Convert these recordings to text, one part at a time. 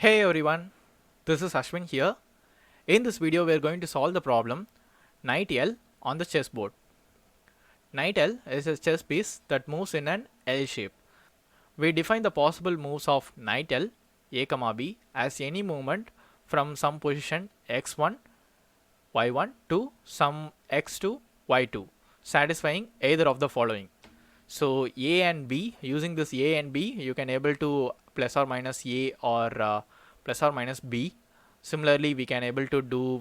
Hey everyone, this is Ashwin here. In this video, we are going to solve the problem Knight L on the chessboard. Knight L is a chess piece that moves in an L shape. We define the possible moves of Knight L, A, B as any movement from some position x1, y1 to some x2, y2, satisfying either of the following. So A and B, using this A and B, you can able to plus or minus A or plus or minus B. Similarly, we can able to do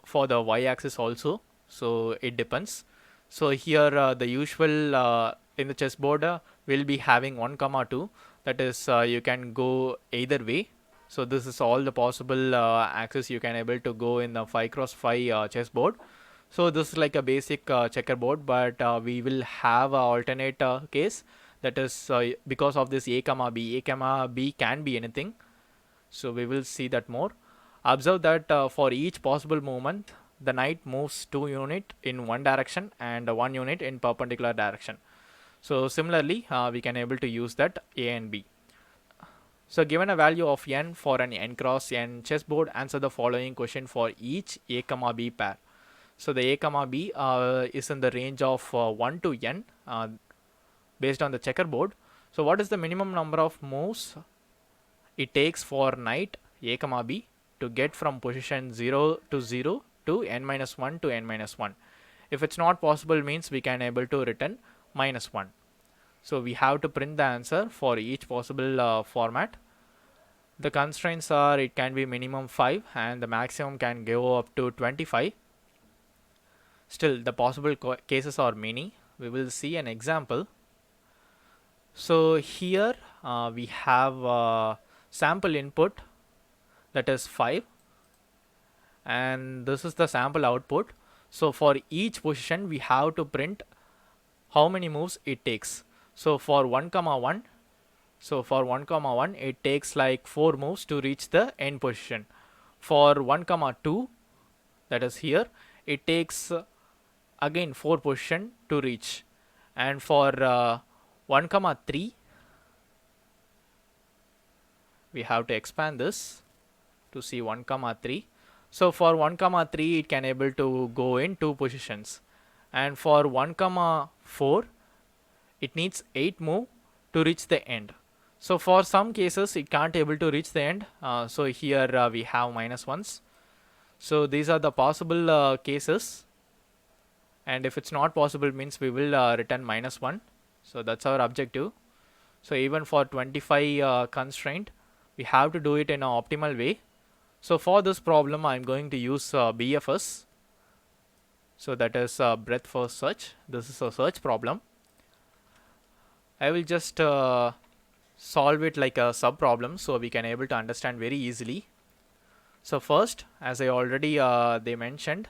for the y-axis also. So it depends. So here the usual in the chessboard will be having 1 comma 2. That is you can go either way. So this is all the possible axis you can able to go in the 5 cross 5 chessboard. So this is like a basic checkerboard, but we will have an alternate case, that is because of this A comma B. A comma B can be anything. So we will see that more. Observe that for each possible movement, the knight moves 2 unit in one direction and 1 unit in perpendicular direction. So similarly, we can able to use that A and B. So given a value of n for an n cross n chessboard, answer the following question for each A comma B pair. So the A comma B is in the range of 1 to n based on the checkerboard. So what is the minimum number of moves it takes for knight A comma B to get from position 0 to 0 to n minus 1 to n minus 1? If it's not possible, means we can able to return minus 1. So we have to print the answer for each possible format. The constraints are it can be minimum 5 and the maximum can go up to 25. Still, the possible cases are many. We will see an example. So here we have sample input, that is 5, and this is the sample output. So for each position we have to print how many moves it takes. So for 1 comma 1, it takes like 4 moves to reach the end position. For 1 comma 2, that is here, it takes again 4 position to reach. And for 1 comma 3, we have to expand this to see 1 comma 3. So for 1 comma 3, it can able to go in 2 positions. And for 1 comma 4, it needs 8 move to reach the end. So for some cases it can't able to reach the end. So here we have minus 1s. So these are the possible cases, and if it's not possible, means we will return minus 1. So that's our objective. So even for 25 constraint, we have to do it in an optimal way. So for this problem, I'm going to use BFS. So that is breadth first search. This is a search problem. I will just solve it like a sub problem so we can able to understand very easily. So first, as I already they mentioned,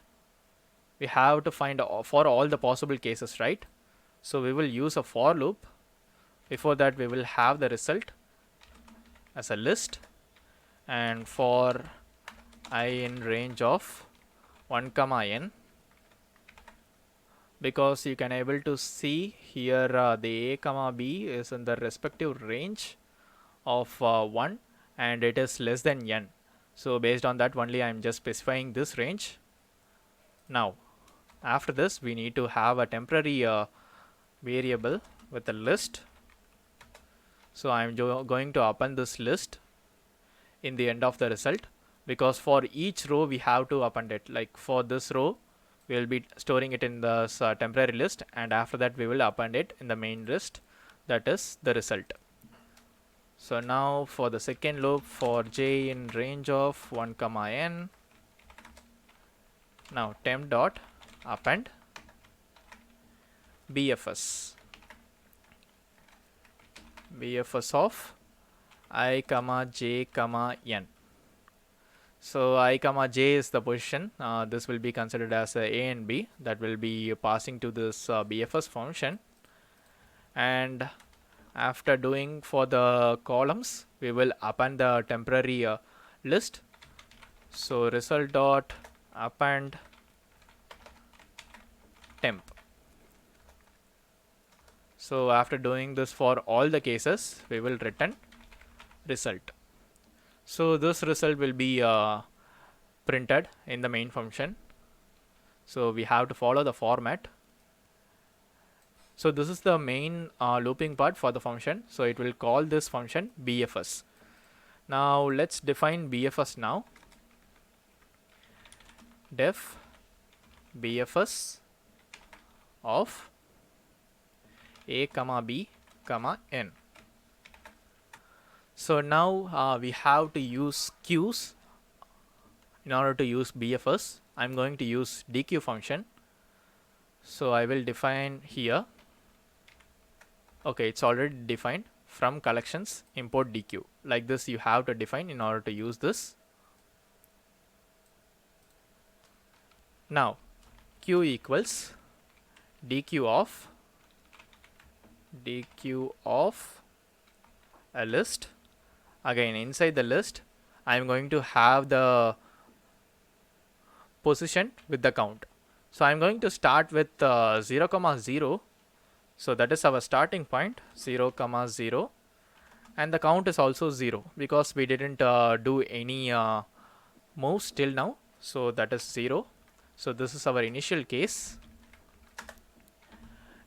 we have to find for all the possible cases, right? So we will use a for loop. Before that, we will have the result as a list, and for I in range of 1 comma n, because you can able to see here the A comma B is in the respective range of 1 and it is less than n. So based on that only, I am just specifying this range. Now after this, we need to have a temporary variable with a list. So I am going to append this list in the end of the result, because for each row we have to append it. Like for this row, we will be storing it in the temporary list, and after that we will append it in the main list, that is the result. So now for the second loop, for j in range of 1 comma n, now temp dot append BFS of I comma j comma n. So I comma j is the position. This will be considered as a and b that will be passing to this BFS function. And after doing for the columns, we will append the temporary list. So result dot append temp. So after doing this for all the cases, we will return result. So this result will be printed in the main function. So we have to follow the format. So this is the main looping part for the function. So it will call this function BFS. Now let's define BFS now. Def BFS of a comma b comma n. So now we have to use queues in order to use BFS. I'm going to use DQ function. So I will define here. Okay, it's already defined. From collections import DQ. Like this you have to define in order to use this. Now Q equals DQ of a list. Again, inside the list I am going to have the position with the count. So I am going to start with 0, 0. So that is our starting point, 0, 0. And the count is also 0 because we didn't do any moves till now. So that is 0. So this is our initial case.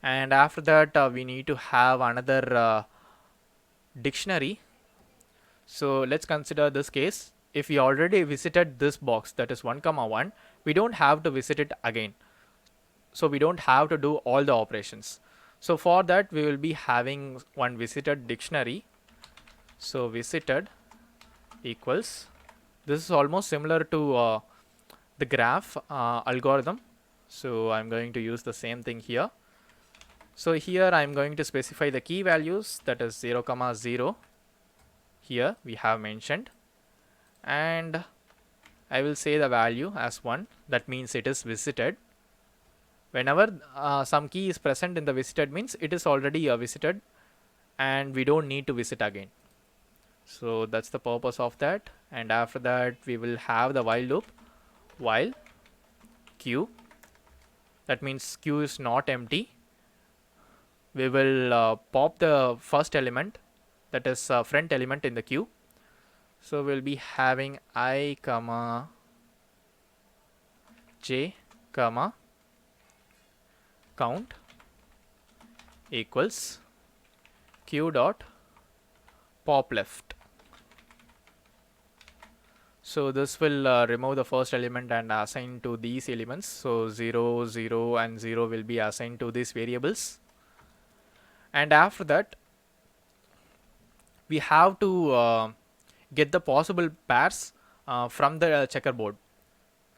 And after that we need to have another dictionary. So let's consider this case. If we already visited this box, that is 1, 1, we don't have to visit it again. So we don't have to do all the operations. So for that we will be having one visited dictionary. So visited equals, this is almost similar to the graph algorithm. So I'm going to use the same thing here. So here I'm going to specify the key values, that is 0, 0. Here we have mentioned, and I will say the value as 1. That means it is visited. Whenever some key is present in the visited means it is already visited and we don't need to visit again. So that's the purpose of that. And after that we will have the while loop, while q, that means q is not empty. We will pop the first element, that is front element in the queue. So we'll be having I comma j comma count equals q dot pop left. So this will remove the first element and assign to these elements. So 0, 0 and 0 will be assigned to these variables. And after that we have to get the possible pairs from the checkerboard.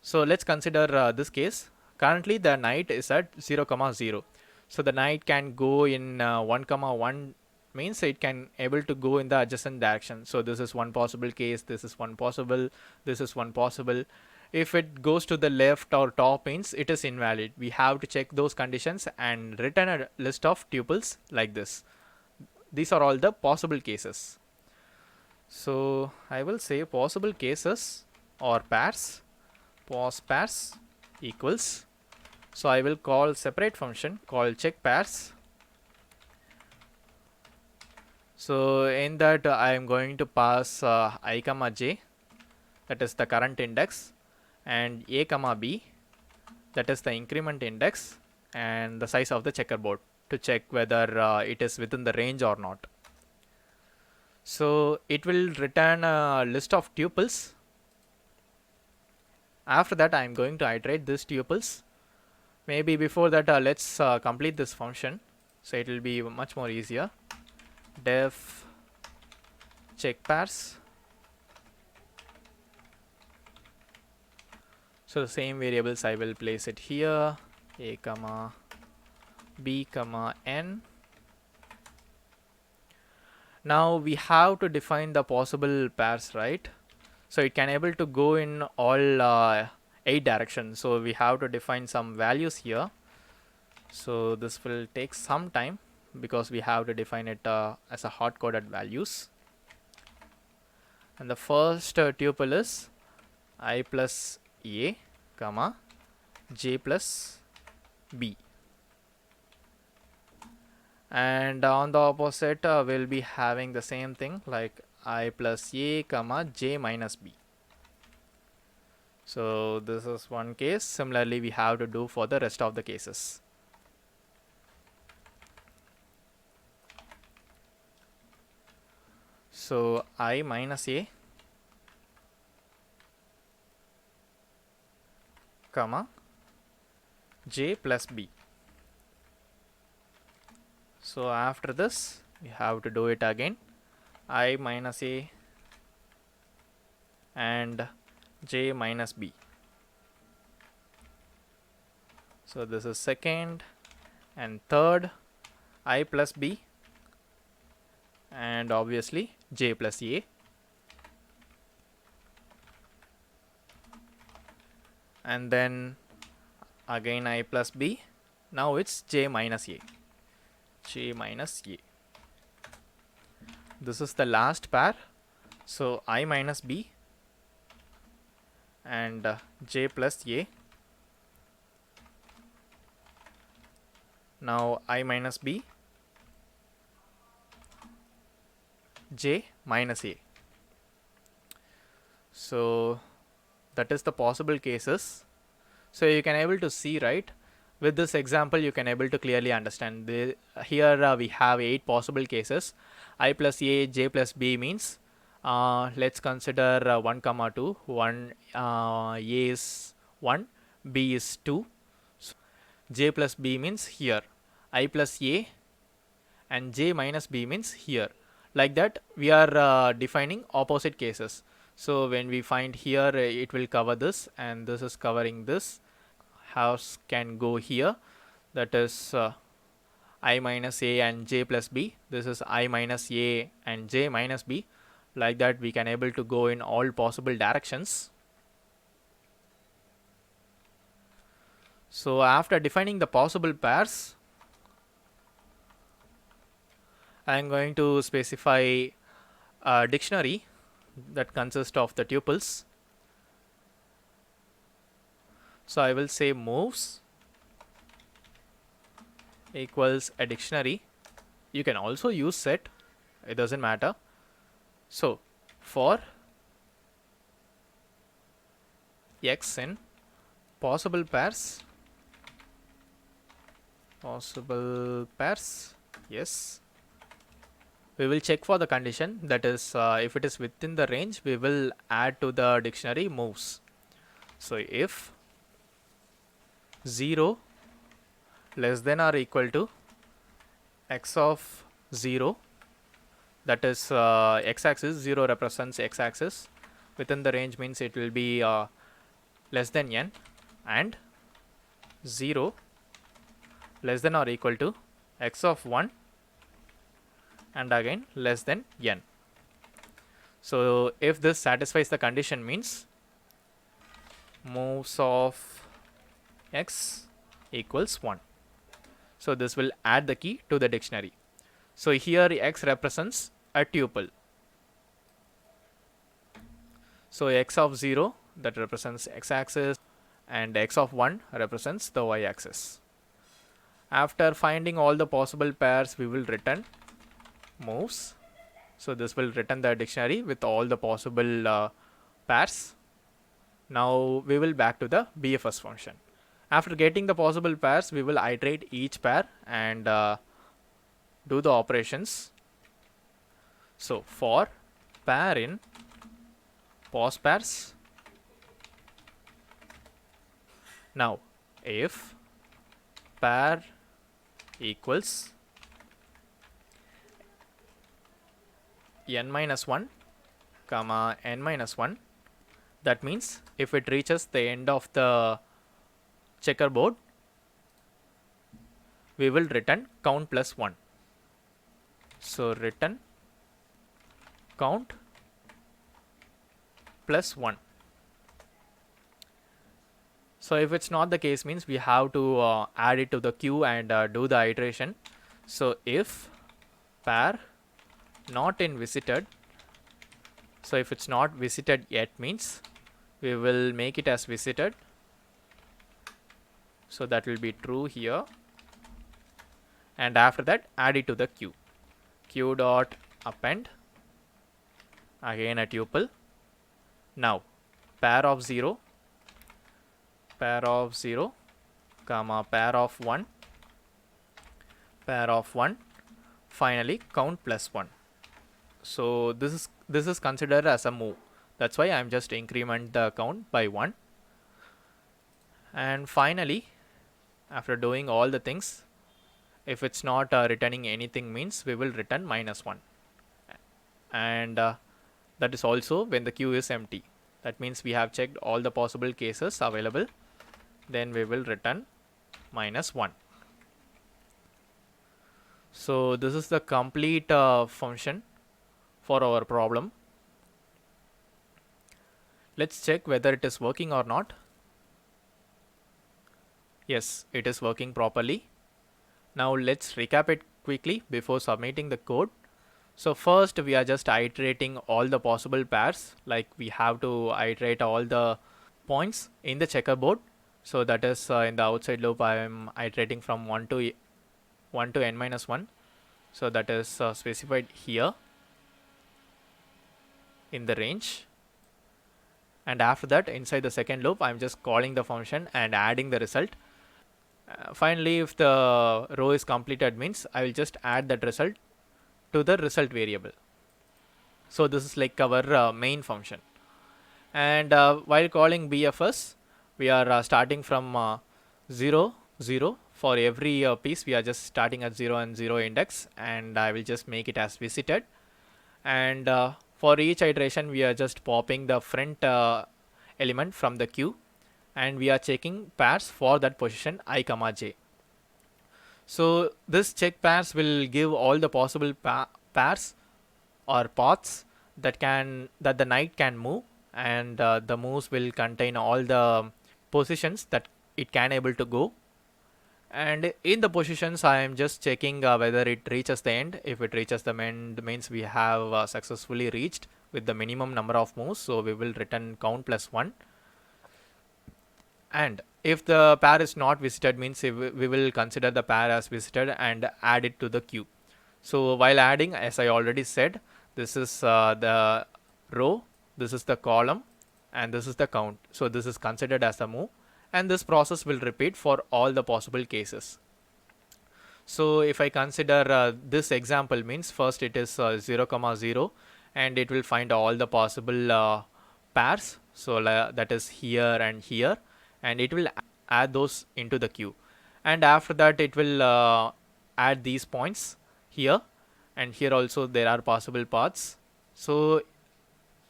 So let's consider this case. Currently the knight is at 0, 0. So the knight can go in 1, 1 means it can able to go in the adjacent direction. So this is one possible case, this is one possible, this is one possible. If it goes to the left or top means it is invalid. We have to check those conditions and return a list of tuples like this. These are all the possible cases. So I will say possible cases or pairs, pos pairs equals, so I will call separate function called check pairs. So in that I am going to pass I comma j, that is the current index, and a comma b, that is the increment index, and the size of the checkerboard to check whether it is within the range or not. So it will return a list of tuples. After that I am going to iterate these tuples. Maybe before that let's complete this function, so it will be much more easier. Def check pairs. So the same variables I will place it here, a comma b comma n. Now we have to define the possible pairs, right? So it can able to go in all 8 directions. So we have to define some values here. So this will take some time because we have to define it as a hard coded values. And the first tuple is I plus a comma j plus b. And on the opposite we'll be having the same thing, like I plus a comma j minus b. So this is one case. Similarly, we have to do for the rest of the cases. So I minus a comma j plus b. So after this, we have to do it again. I minus a and j minus b. So this is second and third, I plus b and obviously j plus a. And then again I plus b. Now it's j minus a. J minus a. This is the last pair. So I minus b and j plus a. Now I minus b, j minus a. So that is the possible cases. So you can able to see, right? With this example, you can able to clearly understand. Here we have 8 possible cases. I plus a, j plus b means let's consider 1 comma 2. A is 1, b is 2. So j plus b means here. I plus a and j minus b means here. Like that, we are defining opposite cases. So when we find here, it will cover this, and this is covering this. House can go here. That is I minus a and j plus b. This is I minus a and j minus b. Like that, we can able to go in all possible directions. So after defining the possible pairs, I am going to specify a dictionary that consists of the tuples. So I will say moves equals a dictionary. You can also use set, it doesn't matter. So for x in possible pairs, yes, we will check for the condition, that is if it is within the range, we will add to the dictionary moves. So if 0 less than or equal to x of 0, that is x-axis, 0 represents x-axis, within the range means it will be less than n, and 0 less than or equal to x of 1 and again less than n. So if this satisfies the condition means moves of x equals 1. So this will add the key to the dictionary. So here x represents a tuple. So x of 0, that represents x-axis, and x of 1 represents the y-axis. After finding all the possible pairs, we will return moves. So this will return the dictionary with all the possible pairs. Now we will back to the BFS function. After getting the possible pairs, we will iterate each pair and do the operations. So for pair in pos pairs, now if pair equals n minus 1 comma n minus 1, that means if it reaches the end of the checkerboard, we will return count plus 1. So return count plus 1. So if it's not the case means we have to add it to the queue and do the iteration. So if pair not in visited, so if it's not visited yet means we will make it as visited. So that will be true here, and after that add it to the queue. Queue dot append again a tuple. Now pair of 0 comma pair of 1, finally count plus 1. So this is considered as a move. That's why I'm just increment the count by 1. And finally, after doing all the things, if it's not returning anything, means we will return -1. And that is also when the queue is empty. That means we have checked all the possible cases available. Then we will return -1. So this is the complete function for our problem. Let's check whether it is working or not. Yes, it is working properly. Now let's recap it quickly before submitting the code. So first we are just iterating all the possible pairs, like we have to iterate all the points in the checkerboard. So that is in the outside loop I am iterating from 1 to n-1. So that is specified here in the range. And after that, inside the second loop, I'm just calling the function and adding the result. Finally, if the row is completed, means I will just add that result to the result variable. So this is like our main function. And while calling BFS, we are starting from 0, 0. For every piece, we are just starting at 0 and 0 index, and I will just make it as visited. And for each iteration, we are just popping the front element from the queue, and we are checking pairs for that position I comma j. So this check pairs will give all the possible pairs or paths that the knight can move, and the moves will contain all the positions that it can able to go. And in the positions, I am just checking whether it reaches the end. If it reaches the end, means we have successfully reached with the minimum number of moves. So we will return count plus 1. And if the pair is not visited, means we will consider the pair as visited and add it to the queue. So while adding, as I already said, this is the row, this is the column, and this is the count. So this is considered as a move. And this process will repeat for all the possible cases. So if I consider this example, means first it is 0, 0, and it will find all the possible pairs. So that is here and here, and it will add those into the queue. And after that, it will add these points here, and here also there are possible paths. So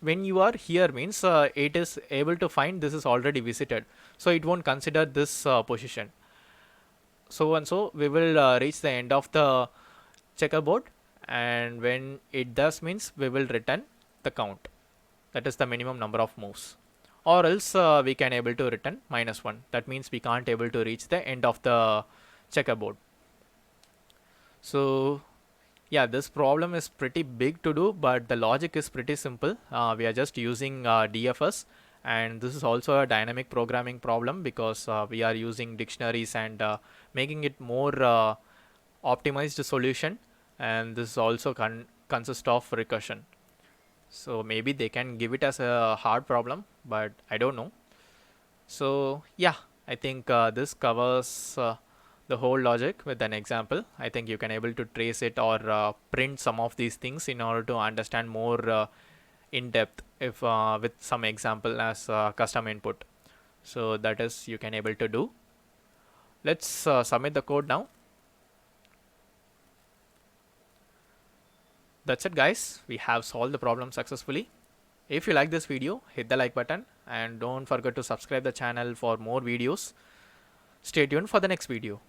when you are here, means it is able to find this is already visited, so it won't consider this position. So and so we will reach the end of the checkerboard, and when it does, means we will return the count, that is the minimum number of moves, or else we can able to return -1. That means we can't able to reach the end of the checkerboard. So yeah, this problem is pretty big to do, but the logic is pretty simple. We are just using DFS, and this is also a dynamic programming problem because we are using dictionaries and making it more optimized solution, and this also consists of recursion. So maybe they can give it as a hard problem, but I don't know. So yeah, I think this covers the whole logic with an example. I think you can able to trace it or print some of these things in order to understand more in depth if with some example as custom input. So that is you can able to do. Let's submit the code now. That's it, guys. We have solved the problem successfully. If you like this video, hit the like button and don't forget to subscribe the channel for more videos. Stay tuned for the next video.